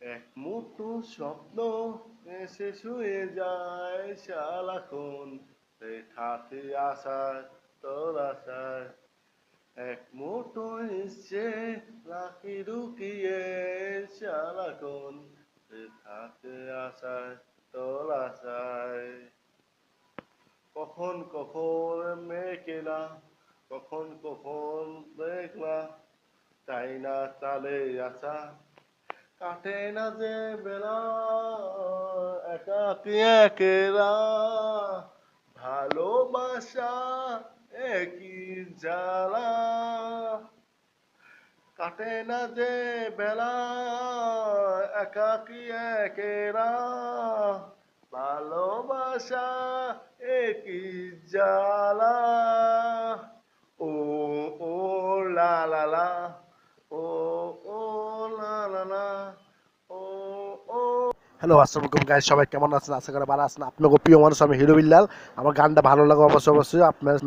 এক মুঠো স্বপ্ন এসে শুয়ে যায় সারাক্ষণ থাকে আশায় তোর আশায় এক মুঠো ইচ্ছে লাখি লুকিয়ে সারাক্ষণ থাকে আশায় তোর আশায় কখন কখন মেঘেলা কখন কখন দেখলা তাই না তালে আসা কাটে না যে বেলা একাকী একেলা ভালোবাসা একই জ্বালা কাটে না যে বেলা একাকী একেলা ভালোবাসা একই জ্বালা ও ও লা লা লা ও ও লা লা লা ও ও হ্যালো আসসালামু আলাইকুম গাইস, সবাই কেমন আছেন? আশা করি ভালো আছেন। আপনাকে প্রিয় মানুষ আমি হিরো বিল্লাল। আমার গানটা ভালো লাগে অবশ্যই আপনার